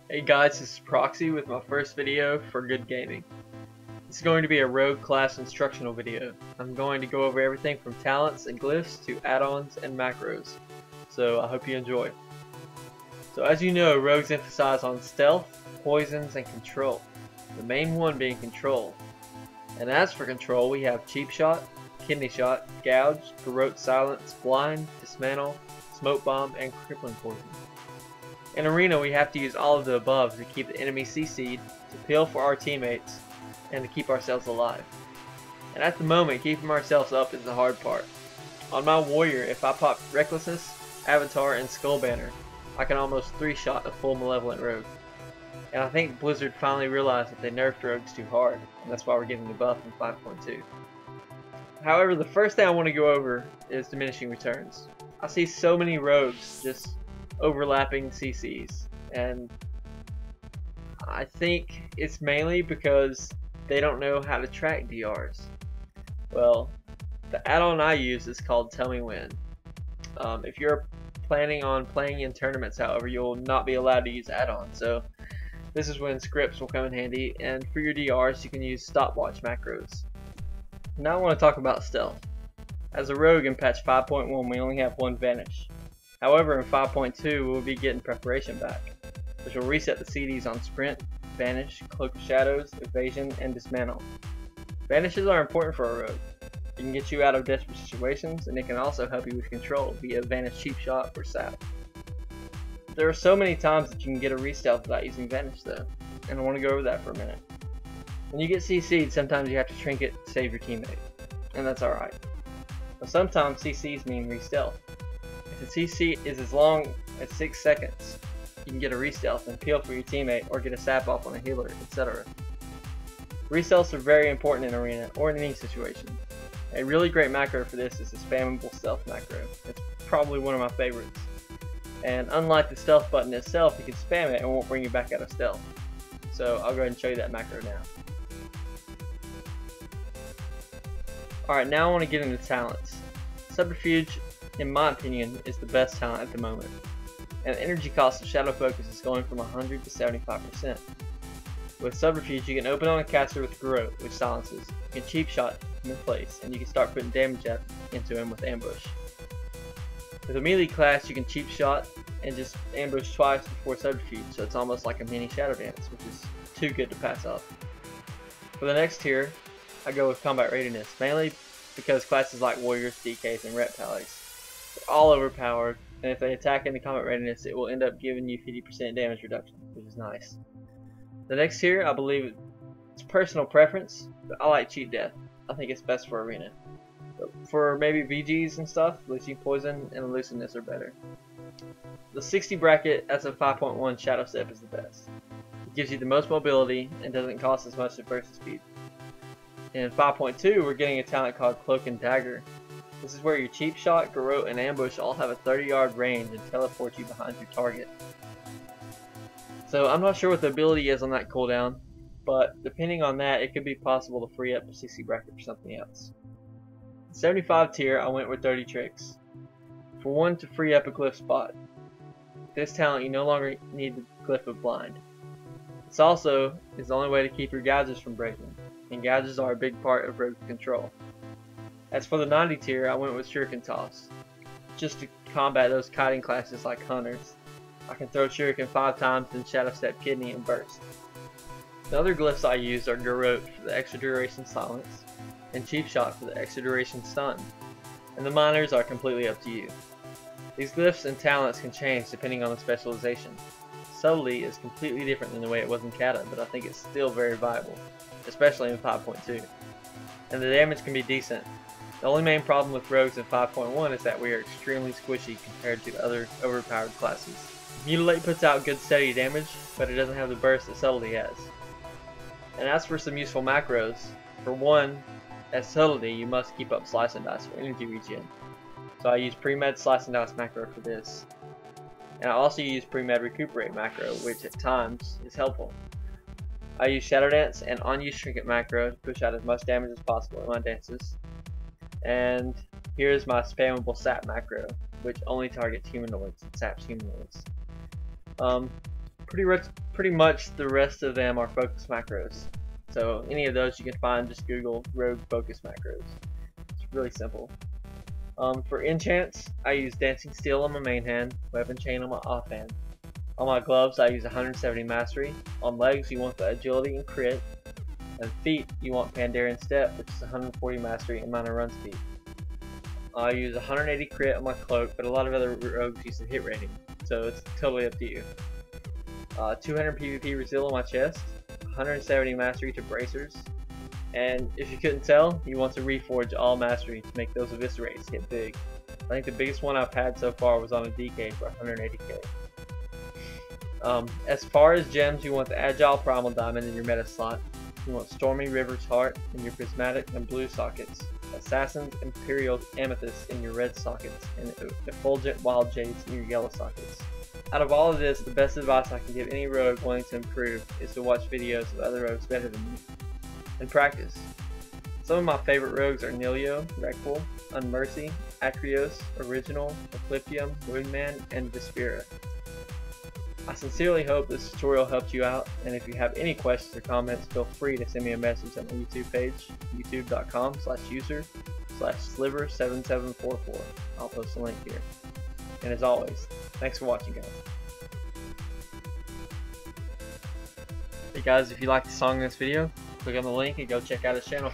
Hey guys, this is Proxy with my first video for Good Gaming. This is going to be a rogue class instructional video. I'm going to go over everything from talents and glyphs to add-ons and macros. So I hope you enjoy. So as you know, rogues emphasize on stealth, poisons, and control. The main one being control. And as for control, we have cheap shot, kidney shot, gouge, garrote silence, blind, dismantle, smoke bomb, and crippling poison. In Arena, we have to use all of the above to keep the enemy CC'd, to peel for our teammates, and to keep ourselves alive. And at the moment, keeping ourselves up is the hard part. On my warrior, if I pop Recklessness, Avatar, and Skull Banner, I can almost 3-shot a full Malevolent rogue. And I think Blizzard finally realized that they nerfed rogues too hard, and that's why we're getting the buff in 5.2. However, the first thing I want to go over is diminishing returns. I see so many rogues just overlapping CCs, and I think it's mainly because they don't know how to track DRs. Well, the add-on I use is called Tell Me When. If you're planning on playing in tournaments, however, you'll not be allowed to use add-on, so this is when scripts will come in handy, and for your DRs you can use stopwatch macros. Now I want to talk about stealth. As a rogue in patch 5.1 we only have one vanish. However, in 5.2 we'll be getting preparation back, which will reset the CDs on sprint, vanish, cloak of shadows, evasion, and dismantle. Vanishes are important for a rogue. It can get you out of desperate situations, and it can also help you with control via vanish cheap shot or sap. There are so many times that you can get a re-stealth without using vanish though, and I want to go over that for a minute. When you get CC'd, sometimes you have to trinket to save your teammate, and that's alright. But sometimes CCs mean re-stealth. If the CC is as long as 6 seconds, you can get a re-stealth and peel for your teammate or get a sap off on a healer, etc. Re-stealths are very important in Arena or in any situation. A really great macro for this is the spammable stealth macro. It's probably one of my favorites. And unlike the stealth button itself, you can spam it and it won't bring you back out of stealth. So I'll go ahead and show you that macro now. Alright, now I want to get into talents. Subterfuge, in my opinion, is the best talent at the moment. And the energy cost of Shadow Focus is going from 100 to 75%. With Subterfuge, you can open on a caster with Garrote, which silences. You can cheap shot him in place, and you can start putting damage into him with Ambush. With a melee class, you can cheap shot and just ambush twice before Subterfuge, so it's almost like a mini Shadow Dance, which is too good to pass up. For the next tier, I go with Combat Readiness, mainly because classes like Warriors, DKs, and Reptiles are all overpowered, and if they attack into Combat Readiness, it will end up giving you 50% damage reduction, which is nice. The next tier, I believe it's personal preference, but I like Cheat Death. I think it's best for Arena. But for maybe VGs and stuff, Leeching Poison and Elusiveness are better. The 60 bracket as a 5.1 Shadow Step is the best. It gives you the most mobility and doesn't cost as much as burst speed. In 5.2, we're getting a talent called Cloak and Dagger. This is where your cheap shot, garrote, and ambush all have a 30-yard range and teleport you behind your target. So I'm not sure what the ability is on that cooldown, but depending on that, it could be possible to free up a 60 bracket for something else. 75 tier, I went with 30 tricks. For one, to free up a glyph spot. With this talent, you no longer need the glyph of blind. This also is the only way to keep your gouges from breaking, and gouges are a big part of rogue control. As for the 90 tier, I went with Shuriken Toss, just to combat those kiting classes like Hunters. I can throw Shuriken 5 times, then Shadow Step Kidney and Burst. The other glyphs I used are Garrote for the extra duration silence, and Cheap Shot for the extra duration stun, and the minors are completely up to you. These glyphs and talents can change depending on the specialization. Subtlety is completely different than the way it was in Kata, but I think it's still very viable, especially in 5.2. And the damage can be decent. The only main problem with rogues in 5.1 is that we are extremely squishy compared to other overpowered classes. Mutilate puts out good steady damage, but it doesn't have the burst that Subtlety has. And as for some useful macros, for one, as Subtlety you must keep up Slice and Dice for energy regen. So I use Pre-Med Slice and Dice macro for this. And I also use Pre-Med Recuperate macro, which at times is helpful. I use Shadow Dance and Unused Trinket macro to push out as much damage as possible in my dances. And here's my spammable sap macro, which only targets humanoids and saps humanoids. Pretty much the rest of them are focus macros. So any of those you can find, just Google rogue focus macros. It's really simple. For enchants, I use Dancing Steel on my main hand, Weapon Chain on my offhand. On my gloves, I use 170 mastery. On legs, you want the agility and crit. And feet, you want Pandaren Step, which is 140 mastery and minor run speed. I use 180 crit on my cloak, but a lot of other rogues use a hit rating, so it's totally up to you. 200 PvP Resil on my chest, 170 mastery to bracers, and if you couldn't tell, you want to reforge all mastery to make those eviscerates hit big. I think the biggest one I've had so far was on a DK for 180k. As far as gems, you want the Agile Primal Diamond in your meta slot. You want Stormy River's Heart in your Prismatic and blue sockets, Assassin's Imperial Amethyst in your red sockets, and Effulgent Wild Jades in your yellow sockets. Out of all of this, the best advice I can give any rogue wanting to improve is to watch videos of other rogues better than you, and practice. Some of my favorite rogues are Nilio, Rekful, Unmercy, Acrios, Original, Ecliptium, Woundman, and Vespera. I sincerely hope this tutorial helped you out, and if you have any questions or comments, feel free to send me a message on my YouTube page, youtube.com/user/sliver7744. I'll post a link here. And as always, thanks for watching, guys. Hey guys, if you like the song in this video, click on the link and go check out his channel.